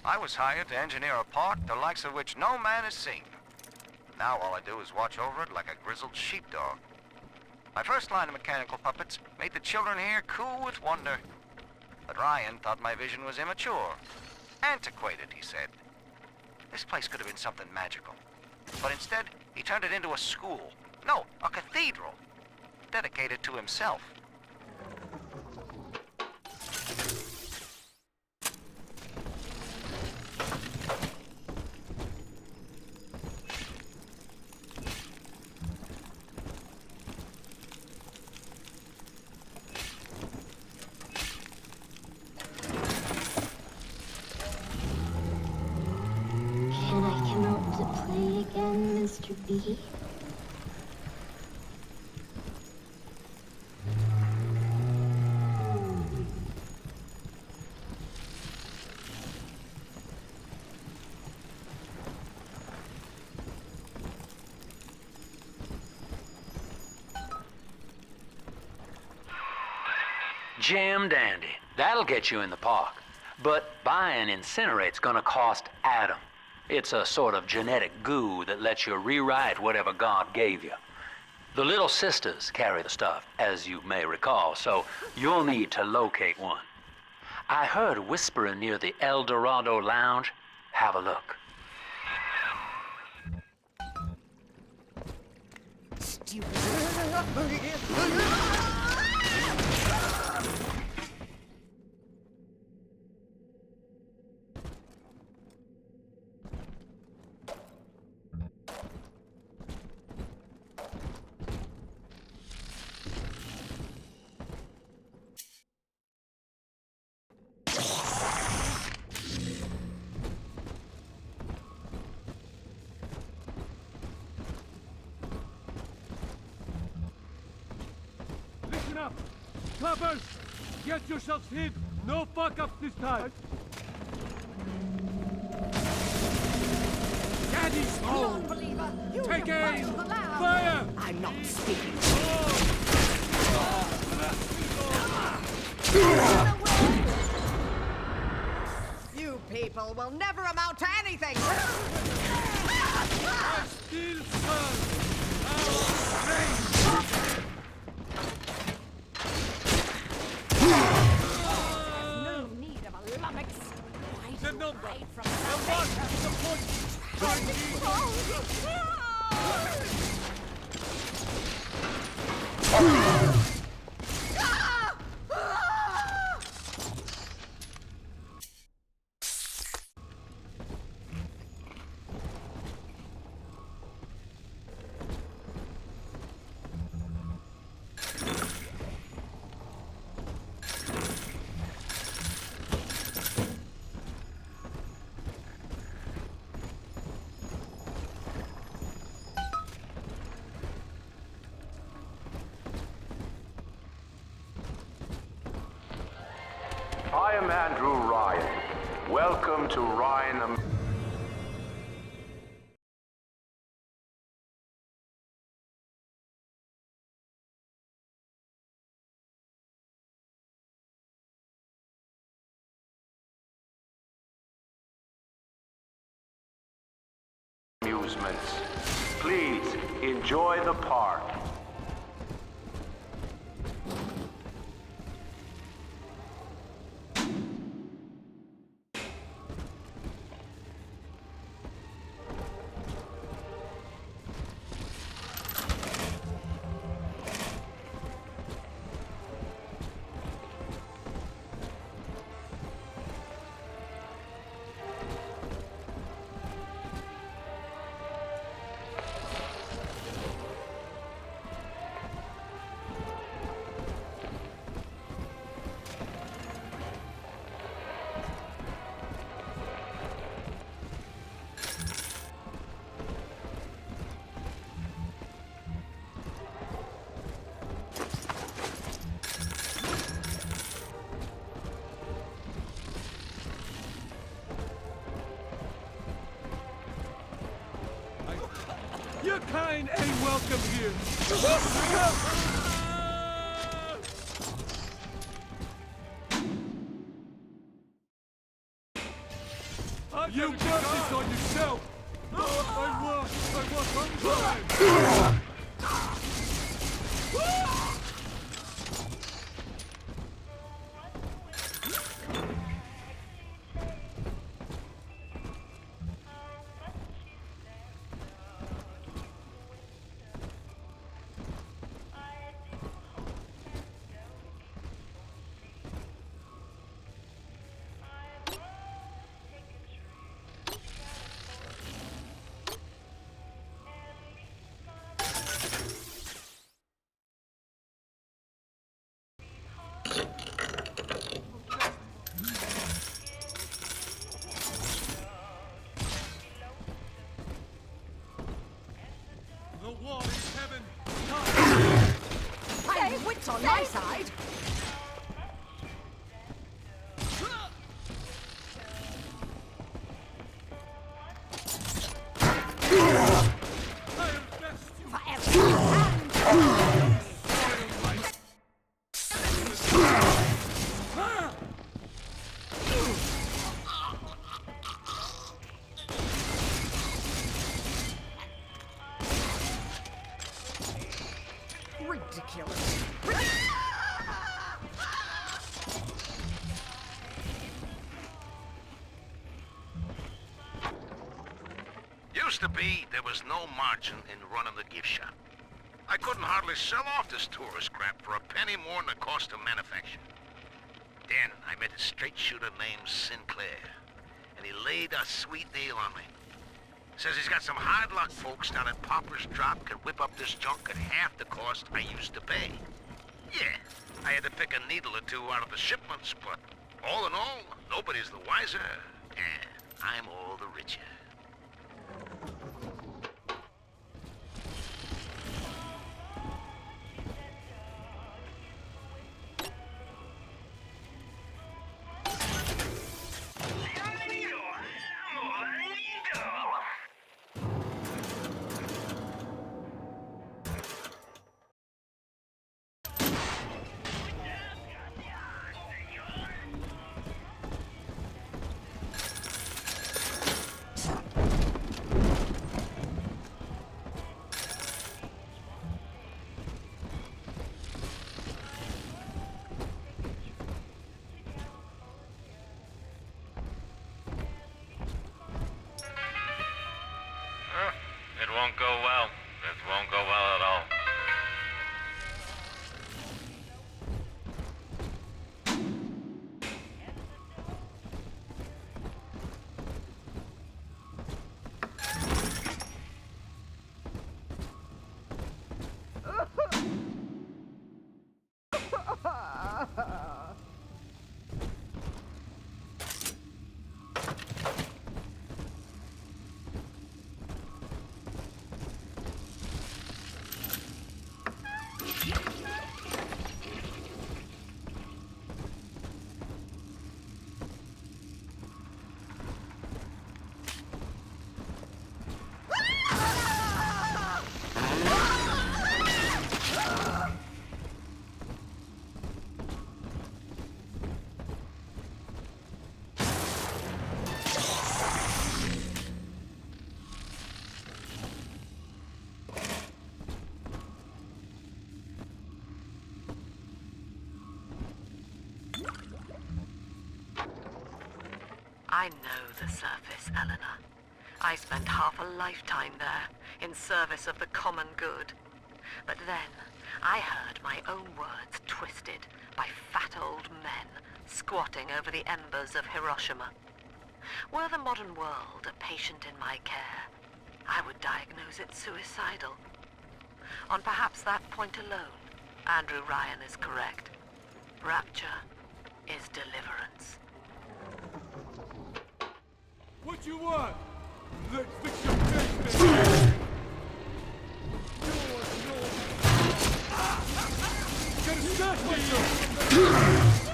I was hired to engineer a park the likes of which no man has seen. Now all I do is watch over it like a grizzled sheepdog. My first line of mechanical puppets made the children here coo with wonder. But Ryan thought my vision was immature. Antiquated, he said. This place could have been something magical. But instead, he turned it into a school. No, a cathedral. Dedicated to himself. Can I come out to play again, Mr. B? Jam dandy. That'll get you in the park. But buying Incinerate's gonna cost Adam. It's a sort of genetic goo that lets you rewrite whatever God gave you. The Little Sisters carry the stuff, as you may recall, so you'll need to locate one. I heard whispering near the El Dorado Lounge. Have a look. Stupid. Listen up! Clubbers! Get yourselves hid! No fuck-ups this time! Daddy's home! Non-believer! You Take defile aim! the land! Fire! I'm not speaking. You people will never amount to anything! I still serve our race! No need of a lummox. Why The do number! hide from The the mark is the point! I am Andrew Ryan. Welcome to Ryan. Amusements. Please enjoy the park. Your kind ain't welcome here! You got this on yourself! I want on time! The wall is heaven! Hey, wits on my side. Ridiculous. Used to be, there was no margin in running the gift shop. I couldn't hardly sell off this tourist crap for a penny more than the cost of manufacture. Then I met a straight shooter named Sinclair, and he laid a sweet deal on me. Says he's got some hard luck folks down at Popper's Drop can whip up this junk at half the cost I used to pay. Yeah, I had to pick a needle or two out of the shipments, but all in all, nobody's the wiser, and I'm all the richer. It won't go well. It won't go well at all. I know the surface, Eleanor. I spent half a lifetime there, in service of the common good. But then, I heard my own words twisted by fat old men squatting over the embers of Hiroshima. Were the modern world a patient in my care, I would diagnose it suicidal. On perhaps that point alone, Andrew Ryan is correct. Rapture is deliverance. What you want? Let's fix your basement! Get a shot for you!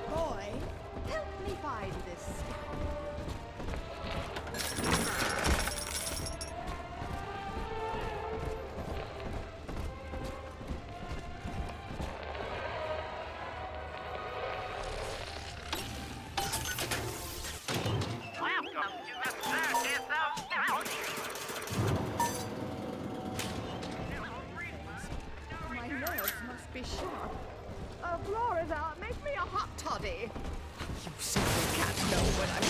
Boy, help me find this scoundrel. My nerves must be sharp. Florida, make me a hot toddy. You simply can't know what I'm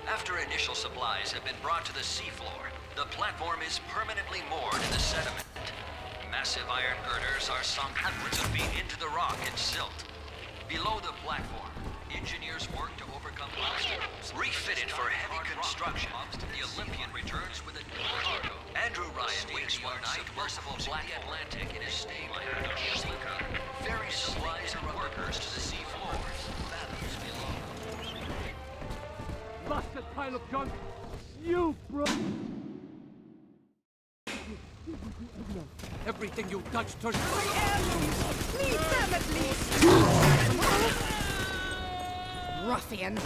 After initial supplies have been brought to the seafloor, the platform is permanently moored in the sediment. Massive iron girders are sunk hundreds of feet into the rock and silt. Below the platform, engineers work to overcome obstacles. Refitted for heavy construction, the Olympian returns with a new cargo. Andrew Ryan waits one night submersible Black Atlantic in his stayline. Ferry supplies and workers to the seafloors. Fathoms below. Bastard pile of junk! You, bro! Everything you touch turns... My heirlooms! Leave them at least! Ruffian!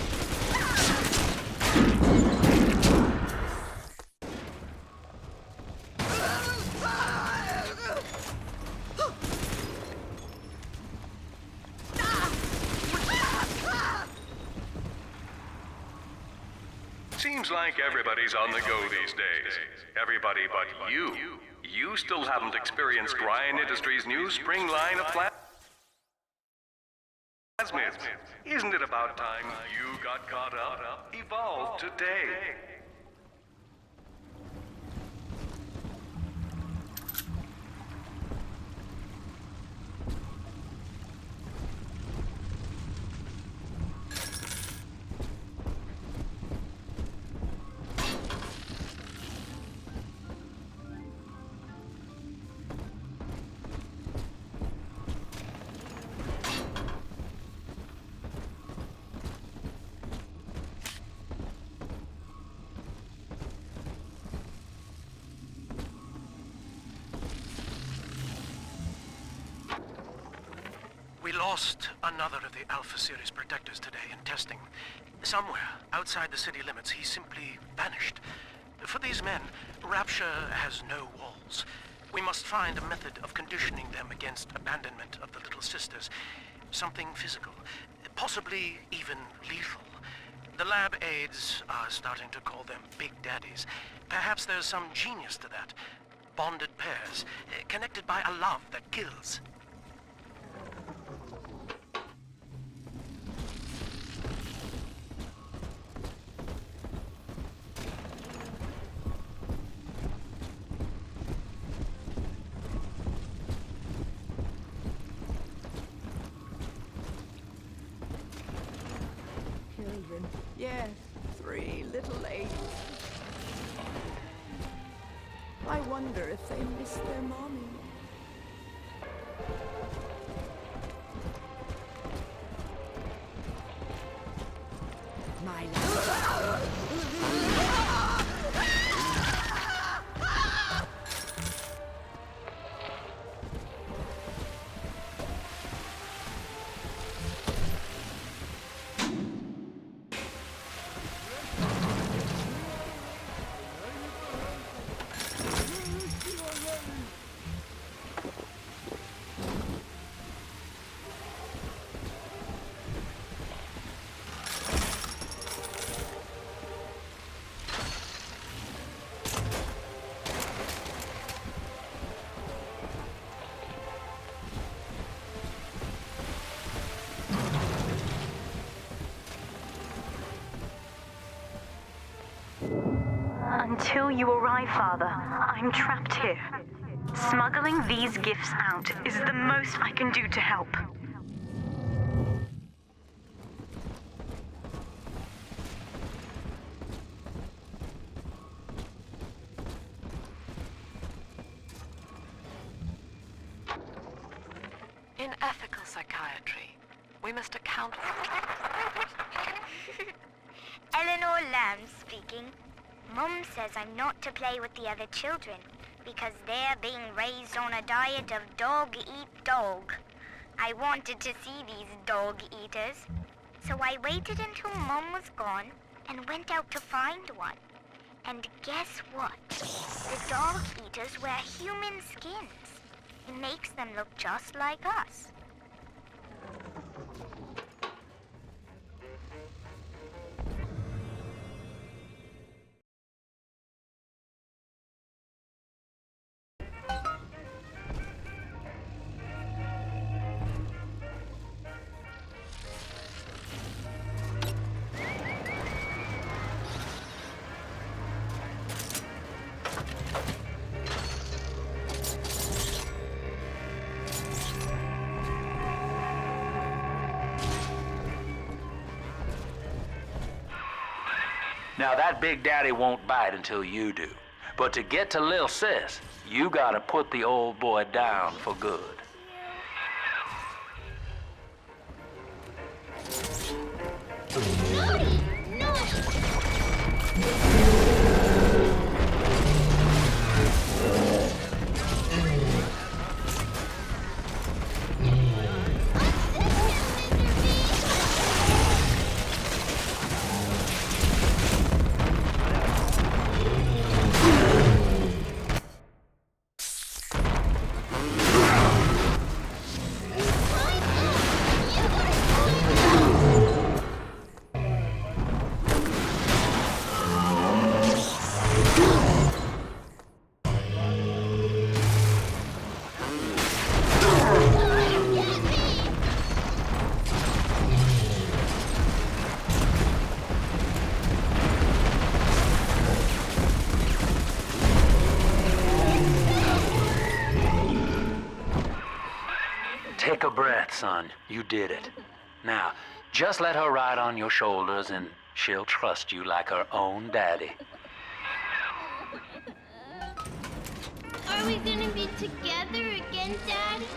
Seems like everybody's on the go these days. Everybody but you. You still haven't experienced Ryan Industries' new spring line of plasmids. Isn't it about time you got caught up? Evolved today. We lost another of the Alpha Series protectors today in testing. Somewhere outside the city limits, he simply vanished. For these men, Rapture has no walls. We must find a method of conditioning them against abandonment of the Little Sisters. Something physical, possibly even lethal. The lab aides are starting to call them Big Daddies. Perhaps there's some genius to that. Bonded pairs, connected by a love that kills. Children. Yes, 3 little apes. I wonder if they miss their mommy. My love. Until you arrive, Father, I'm trapped here. Smuggling these gifts out is the most I can do to help. ethical psychiatry, we must account Eleanor Lamb speaking. Mum says I'm not to play with the other children because they're being raised on a diet of dog eat dog. I wanted to see these dog eaters, so I waited until Mum was gone and went out to find one. And guess what? The dog eaters wear human skins. It makes them look just like us. Now that Big Daddy won't bite until you do. But to get to Lil Sis, you gotta put the old boy down for good. Take a breath, son. You did it. Now, just let her ride on your shoulders and she'll trust you like her own daddy. Are we gonna be together again, Daddy?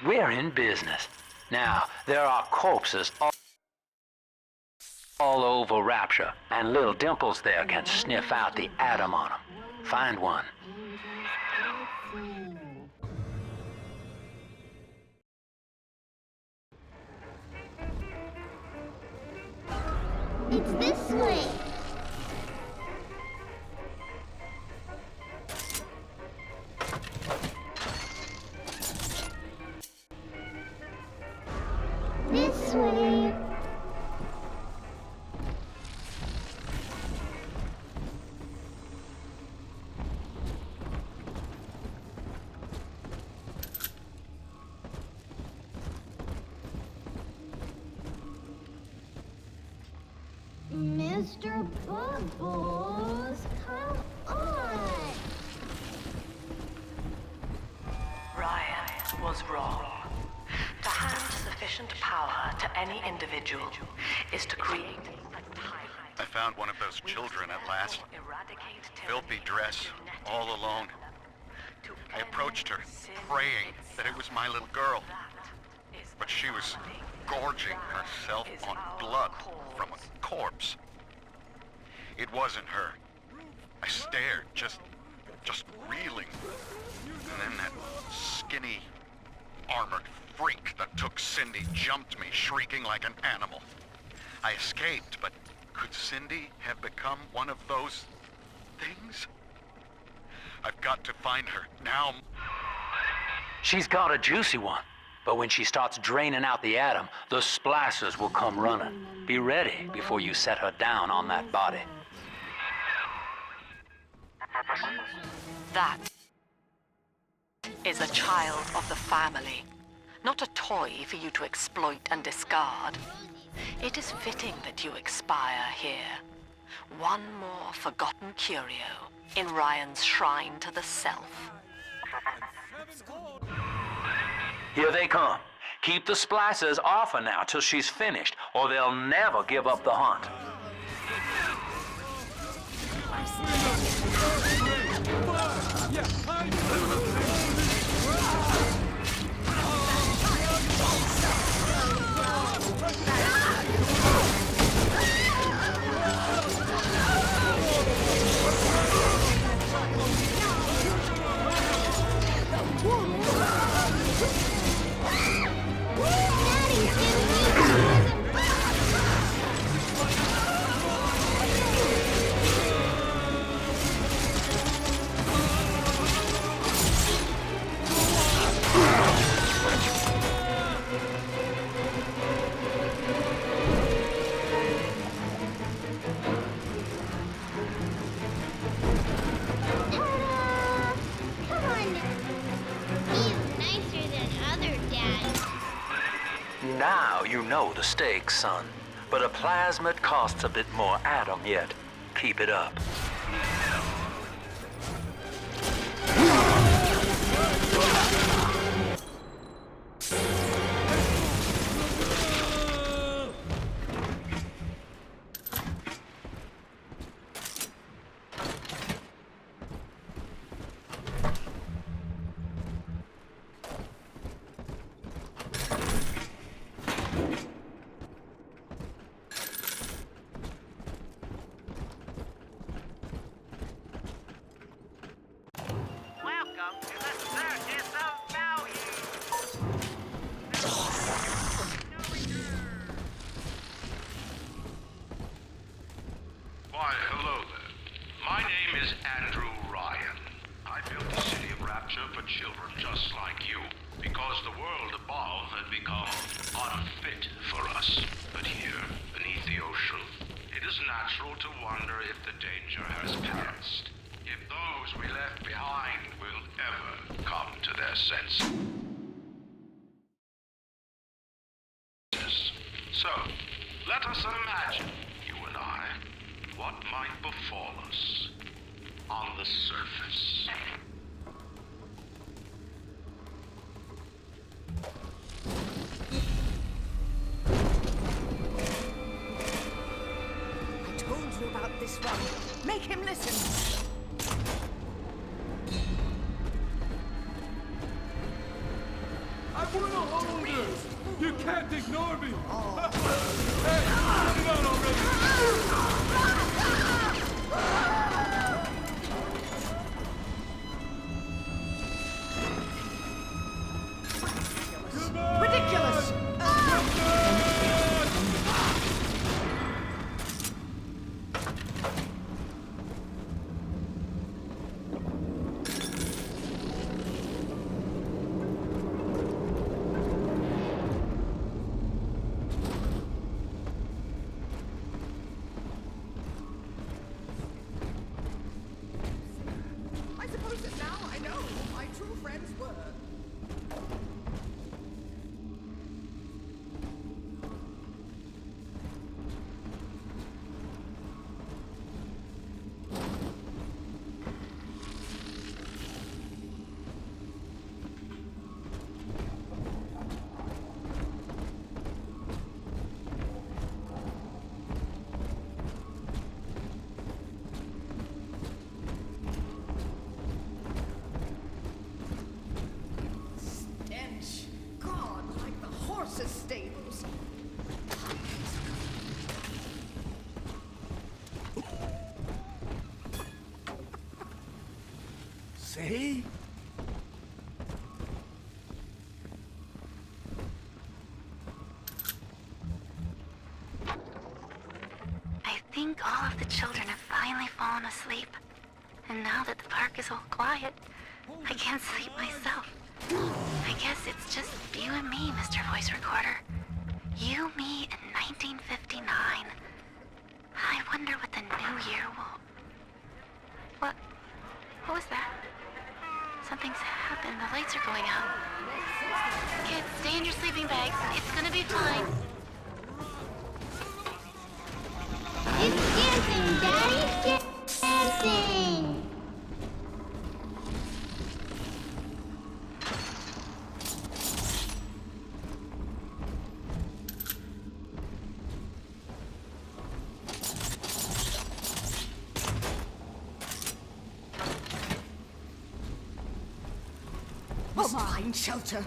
We're in business. Now, there are corpses all over Rapture, and little Dimples there can sniff out the atom on them. Find one. It's this way. This way. Mr. Bubbles, come on! Ryan was wrong. To hand sufficient power to any individual is to create a tyrant. I found one of those children at last. Filthy dress, all alone. I approached her, praying that it was my little girl. But she was gorging herself on blood from a corpse. It wasn't her. I stared, just reeling. And then that skinny, armored freak that took Cindy jumped me, shrieking like an animal. I escaped, but could Cindy have become one of those things? I've got to find her now. She's got a juicy one. But when she starts draining out the atom, the splicers will come running. Be ready before you set her down on that body. That is a child of the family, not a toy for you to exploit and discard. It is fitting that you expire here. One more forgotten curio in Ryan's shrine to the self. Here they come. Keep the splicers off her now till she's finished, or they'll never give up the hunt. You know the stakes, son. But a plasmid costs a bit more atom yet. Keep it up. Why, hello there. My name is Andrew Ryan. I built the city of Rapture for children just like you, because the world above had become unfit for us. But here, beneath the ocean, it is natural to wonder if the danger has passed. If those we left behind will ever come to their senses. So, let us imagine, you and I, what might befall us on the surface. I told you about this one. Make him listen. I want to hold her! You can't ignore me! Hey, cut it out already! Ridiculous! I suppose that now I know who my true friends were. Stench. God, like the horses' stables. See? I think all of the children have finally fallen asleep. And now that the park is all quiet, I can't sleep myself. I guess it's just you and me, Mr. Voice Recorder. You, me, in 1959. I wonder what the new year will... What was that? Something's happened. The lights are going out. Kids, stay in your sleeping bags. It's gonna be fine. It's dancing, Daddy! Dancing! Must find shelter.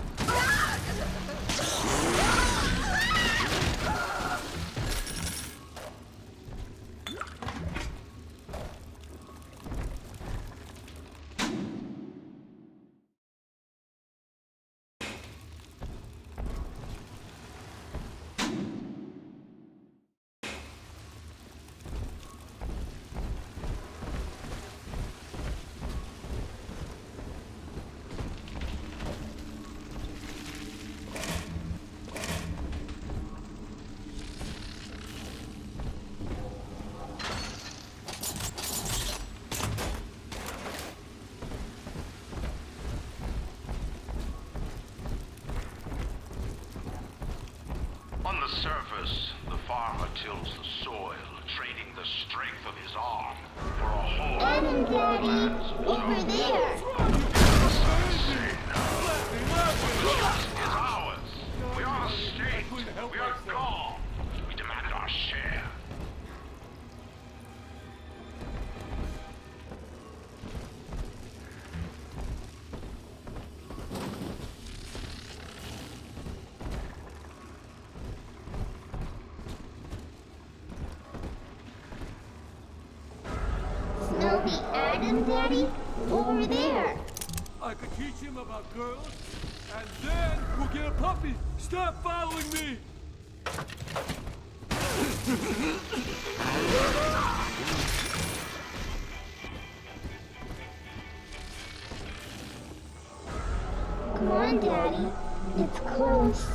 tills the soil, trading the strength of his arm for a whole Adam, Daddy, over there. Is ours. We are a state. We are God. We demand our share. Snowy Adam, Daddy, over there. I could teach him about girls, and then we'll get a puppy. Stop following me! Come on, Daddy. It's close.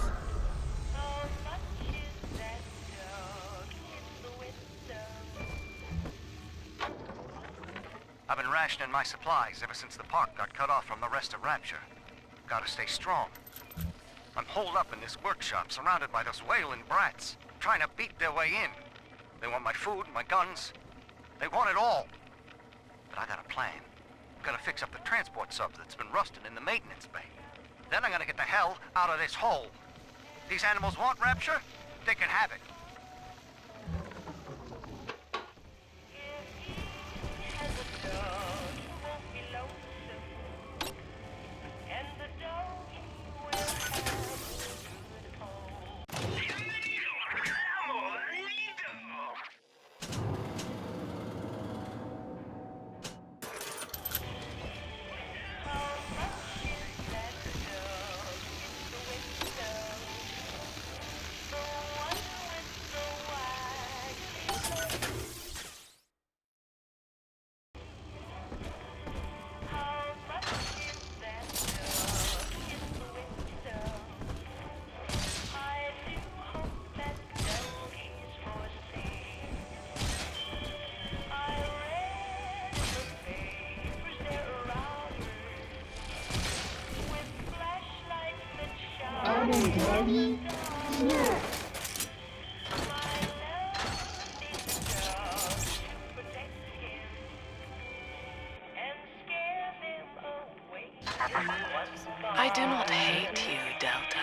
I've been rationing my supplies ever since the park got cut off from the rest of Rapture. Gotta stay strong. I'm holed up in this workshop, surrounded by those whaling brats, trying to beat their way in. They want my food, my guns. They want it all. But I got a plan. I'm gonna fix up the transport sub that's been rusting in the maintenance bay. Then I'm gonna get the hell out of this hole. These animals want Rapture? They can have it. Adam, Daddy, here. I do not hate you, Delta.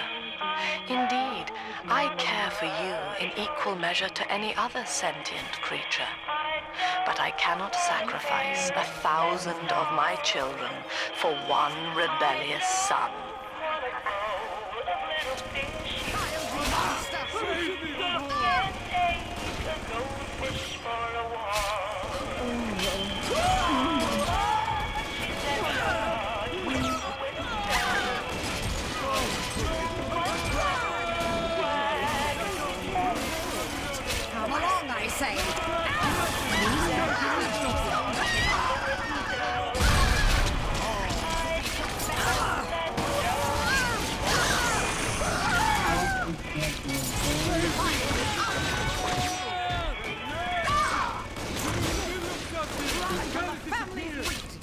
Indeed, I care for you in equal measure to any other sentient creature. But I cannot sacrifice 1,000 of my children for one rebellious son. Come along, I say.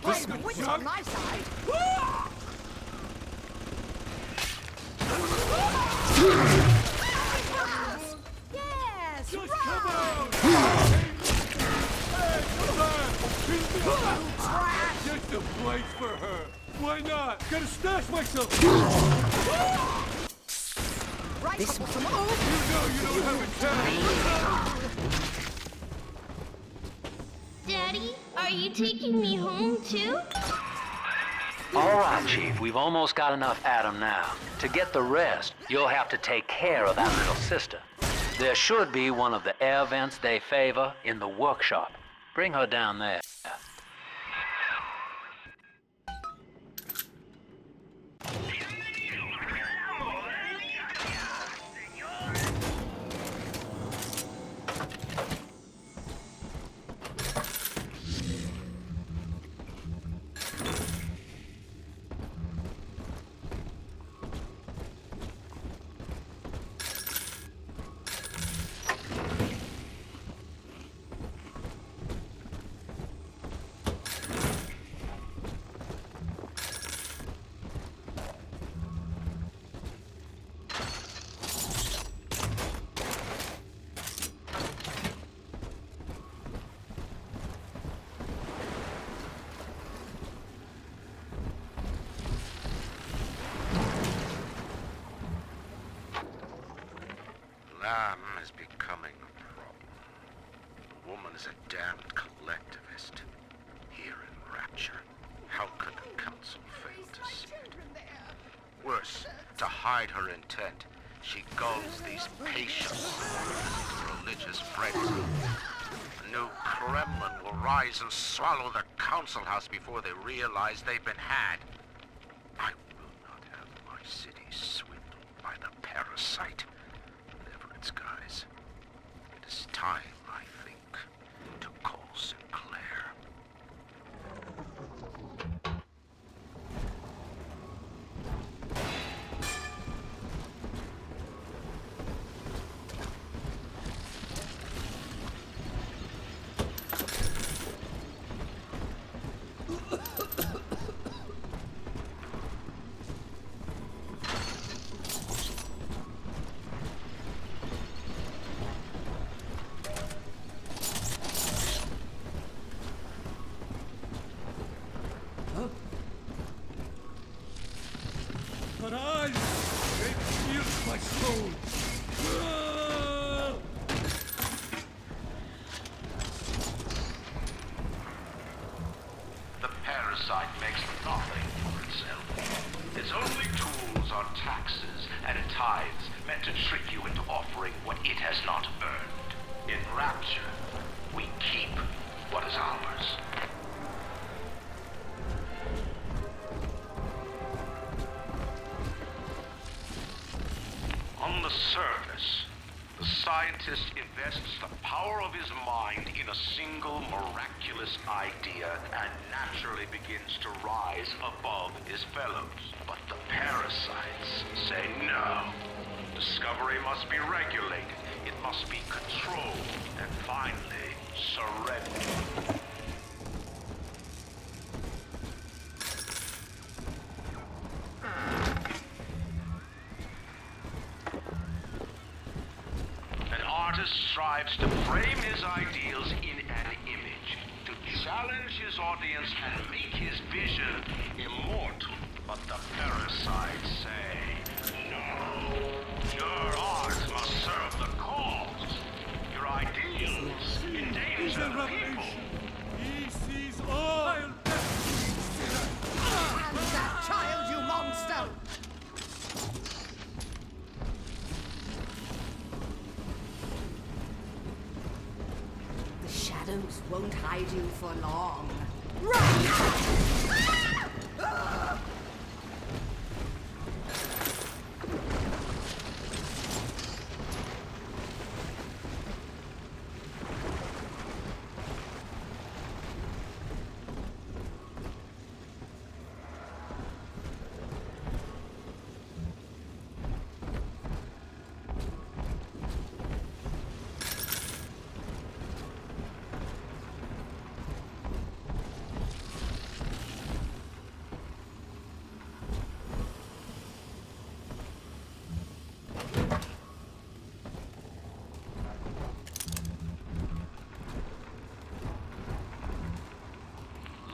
This witch on my side. Yes, Just right. come out! Hey, come back! Just a place for her. Why not? Gotta stash myself. Right, this one. You know you don't have a chance. Daddy, are you taking me home too? All right, Chief, we've almost got enough Adam now. To get the rest, you'll have to take care of that little sister. There should be one of the air vents they favor in the workshop. Bring her down there. everyone is a damned collectivist. Here in Rapture, how could the council fail to see it? Worse, to hide her intent, she gulls these patients into religious frenzy. The new Kremlin will rise and swallow the council house before they realize they've been had. I will not have my city swindled by the parasite, whatever its guise. It is time, I think, to call Sinclair. But it pierced my soul. Ah! The parasite makes nothing for itself. Its only tools are taxes and tithes meant to trick you into offering what it has not earned. In Rapture, we keep what is ours. On the surface, the scientist invests the power of his mind in a single miraculous idea and naturally begins to rise above his fellows. But the parasites say no. Discovery must be regulated, it must be controlled, and finally, surrendered. Strives to frame his ideals in an image, to challenge his audience and make his vision immortal. But the parasites say, no, your art must serve the cause. Your ideals endanger the people. He sees all. And that child, you monster! Shadows won't hide you for long.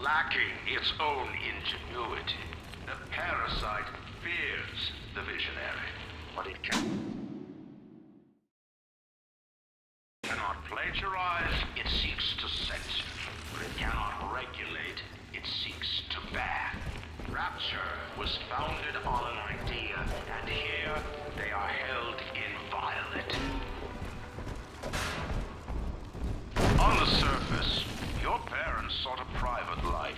Lacking its own ingenuity, the parasite fears the visionary, but it cannot plagiarize, it seeks to censor. But it cannot regulate, it seeks to ban. Rapture was founded on an idea, and here they are held inviolate. On the surface, your parents sought a private life,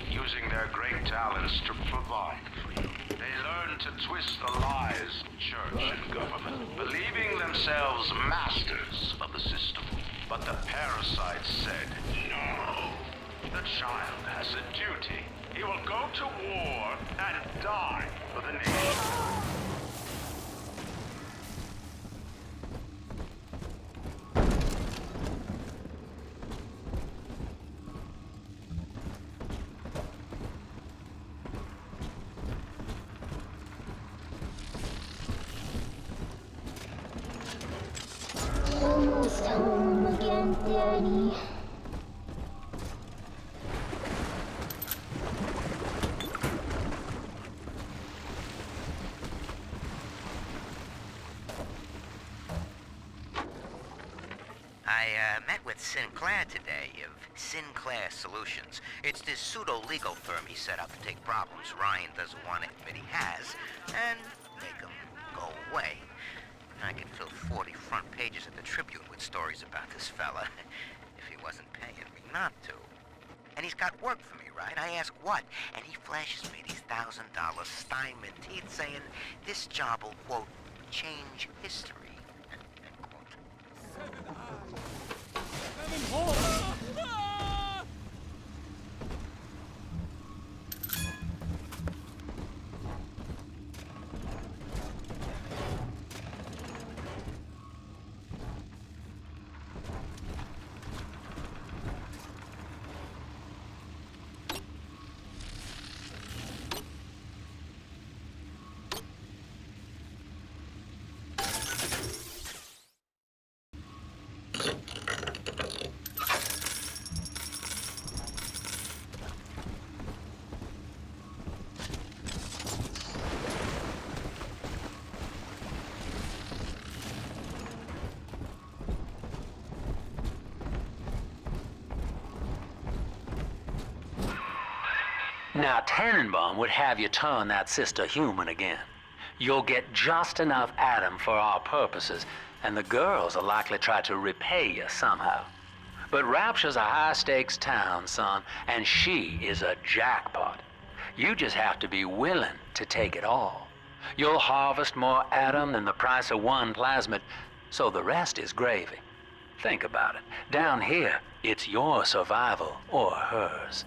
using their great talents to provide for you. They learned to twist the lies of church and government, believing themselves masters of the system. But the parasites said, no. The child has a duty. He will go to war and die for the nation. Almost home again, Daddy. I I met with Sinclair today of Sinclair Solutions. It's this pseudo-legal firm he set up to take problems Ryan doesn't want to admit he has and make them go away. I could fill 40 front pages of the Tribune with stories about this fella if he wasn't paying me not to. And he's got work for me, right? I ask what, and he flashes me these $1,000 Steinman teeth saying this job will, quote, change history. Now, Tannenbaum would have you turn that sister human again. You'll get just enough Adam for our purposes, and the girls will likely try to repay you somehow. But Rapture's a high-stakes town, son, and she is a jackpot. You just have to be willing to take it all. You'll harvest more Adam than the price of one plasmid, so the rest is gravy. Think about it. Down here, it's your survival or hers.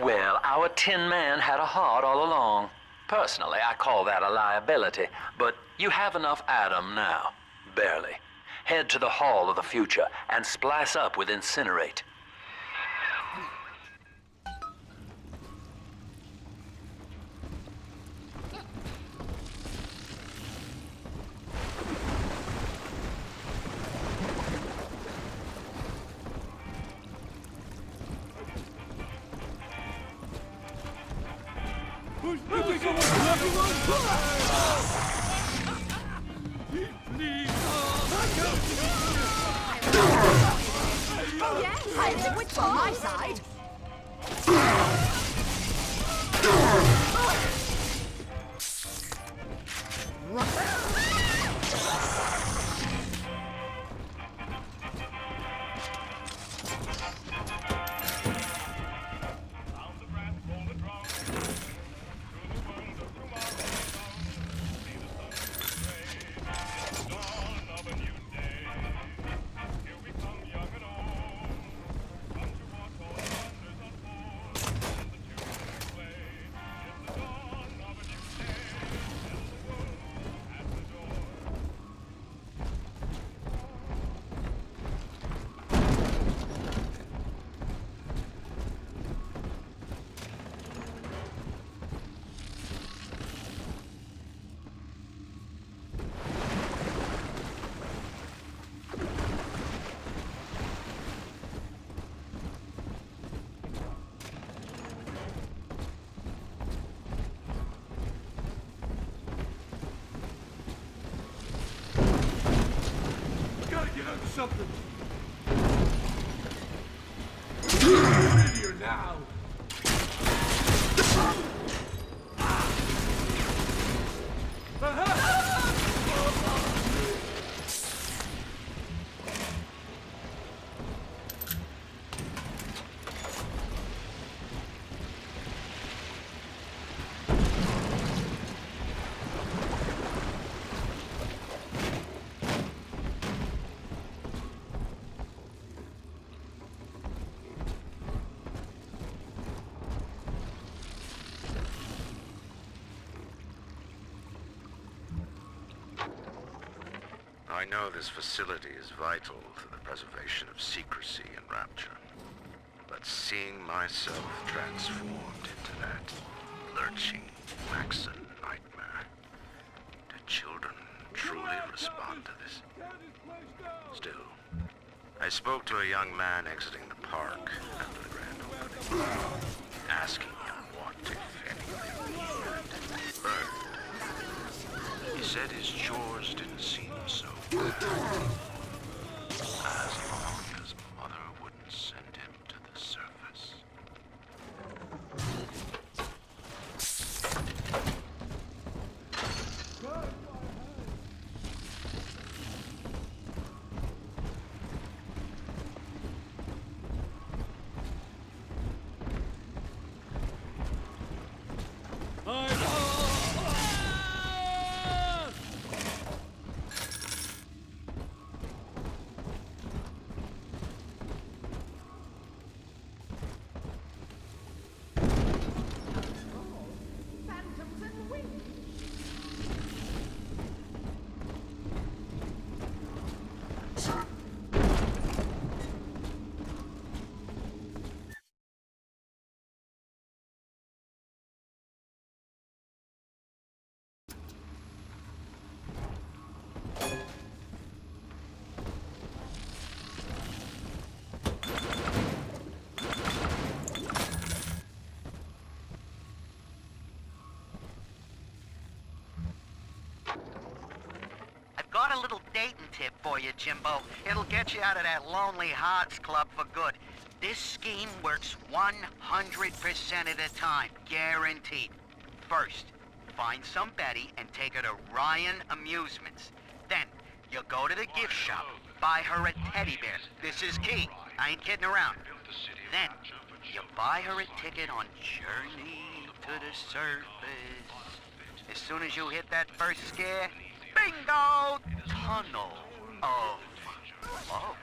Well, our Tin Man had a heart all along. Personally, I call that a liability, but you have enough Adam now. Barely. Head to the Hall of the Future and splice up with Incinerate. Yes, witch on my side. something. Get here now. I know this facility is vital to the preservation of secrecy and Rapture. But seeing myself transformed into that lurching Maxon nightmare, do children truly respond to this? Still, I spoke to a young man exiting the park after the grand opening, asking him what, if anything, he had learned. He said his chores didn't seem so bad, as long as Mother wouldn't send him to the surface. Phantoms and wings. I've got a little dating tip for you, Jimbo. It'll get you out of that Lonely Hearts Club for good. This scheme works 100% of the time, guaranteed. First, find some Betty and take her to Ryan Amusements. Then, you go to the gift shop, buy her a teddy bear. This is key. I ain't kidding around. Then, you buy her a ticket on Journey to the Surface. As soon as you hit that first scare, bingo! Tunnel of love.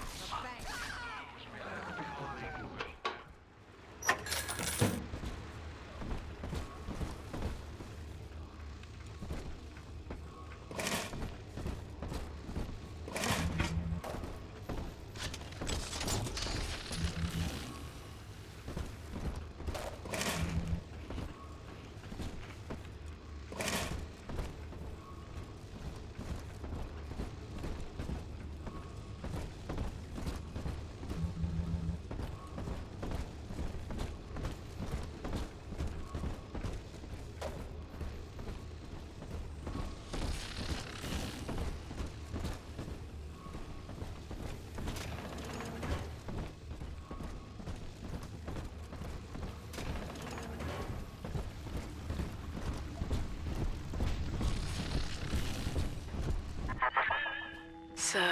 So,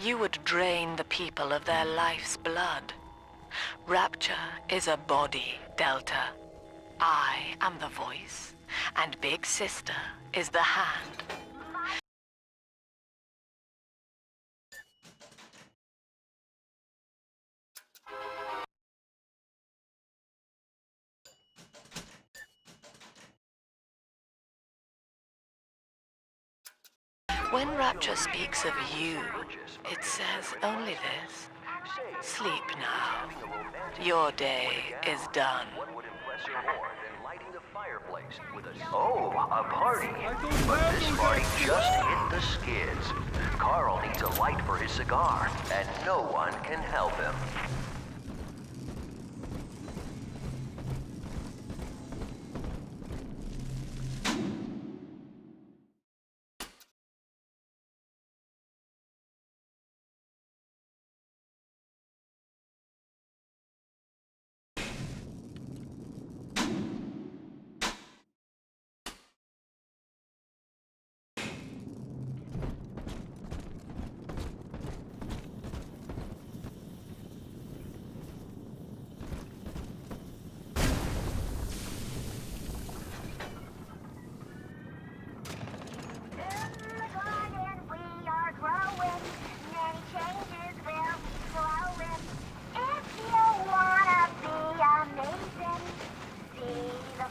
you would drain the people of their life's blood. Rapture is a body, Delta. I am the voice, and Big Sister is the hand. When Rapture speaks of you, it says only this. Sleep now. Your day is done. Oh, a party. But this party just hit the skids. Carl needs a light for his cigar, and no one can help him.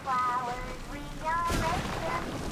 flowers rearrange them.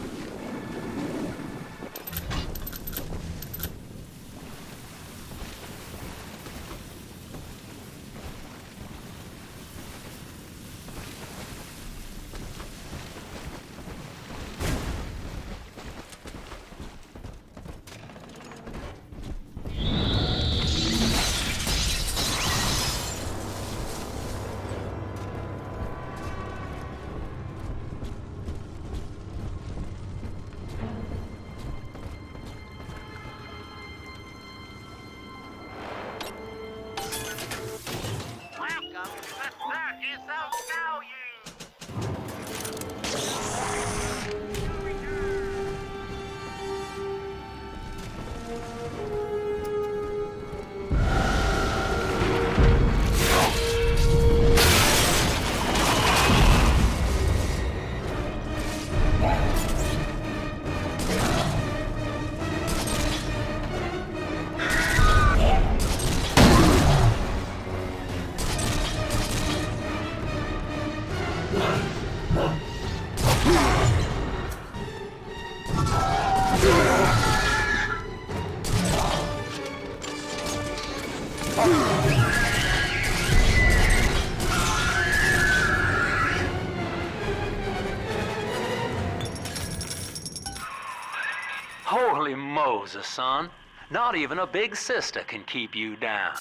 Holy Moses, son. Not even a big sister can keep you down.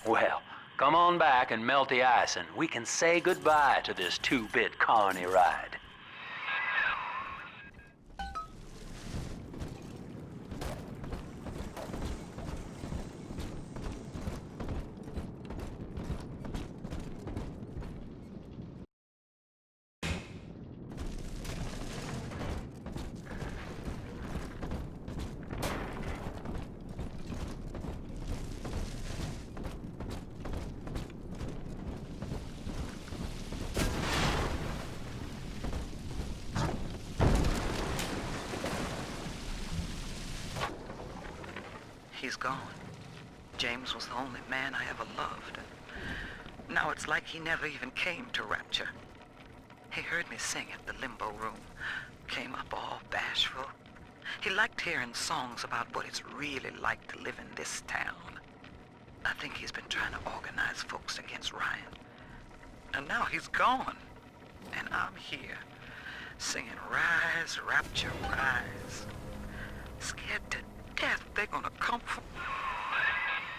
Well, come on back and melt the ice and we can say goodbye to this two-bit carny ride. He's gone. James was the only man I ever loved. Now it's like he never even came to Rapture. He heard me sing at the limbo room, came up all bashful. He liked hearing songs about what it's really like to live in this town. I think he's been trying to organize folks against Ryan. And now he's gone. And I'm here, singing Rise, Rapture, Rise. Scared to death they're gonna come for...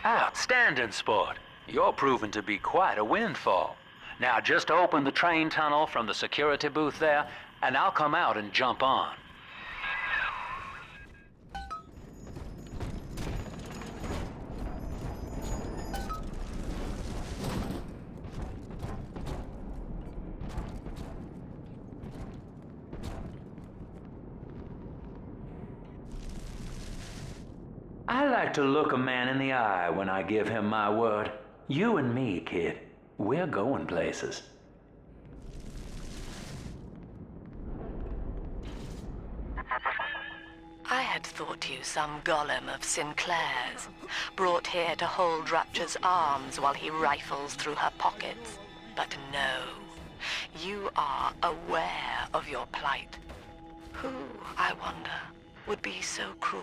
Outstanding, sport. You're proving to be quite a windfall. Now just open the train tunnel from the security booth there, and I'll come out and jump on. I like to look a man in the eye when I give him my word. You and me, kid, we're going places. I had thought you some golem of Sinclair's, brought here to hold Rapture's arms while he rifles through her pockets. But no, you are aware of your plight. Who, I wonder, would be so cruel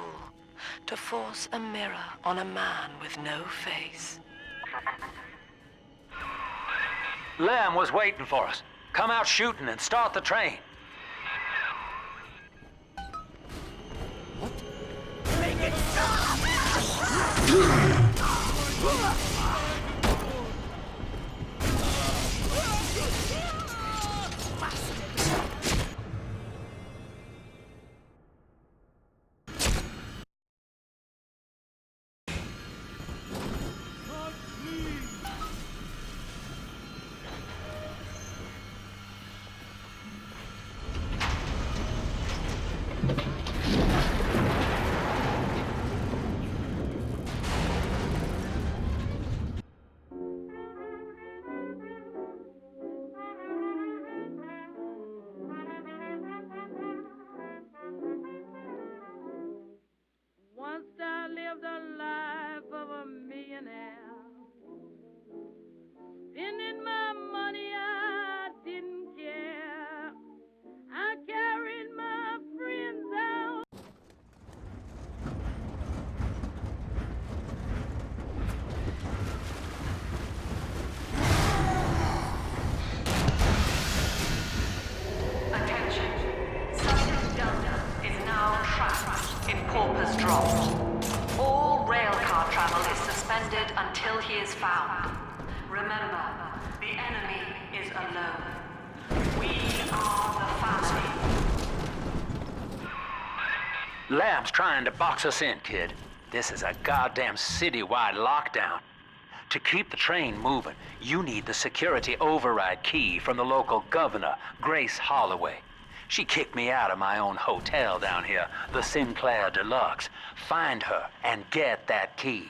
to force a mirror on a man with no face? Lamb was waiting for us. Come out shooting and start the train. Make it stop! found. Remember, the enemy is alone. We are the family. Lamb's trying to box us in, kid. This is a goddamn citywide lockdown. To keep the train moving, you need the security override key from the local governor, Grace Holloway. She kicked me out of my own hotel down here, the Sinclair Deluxe. Find her and get that key.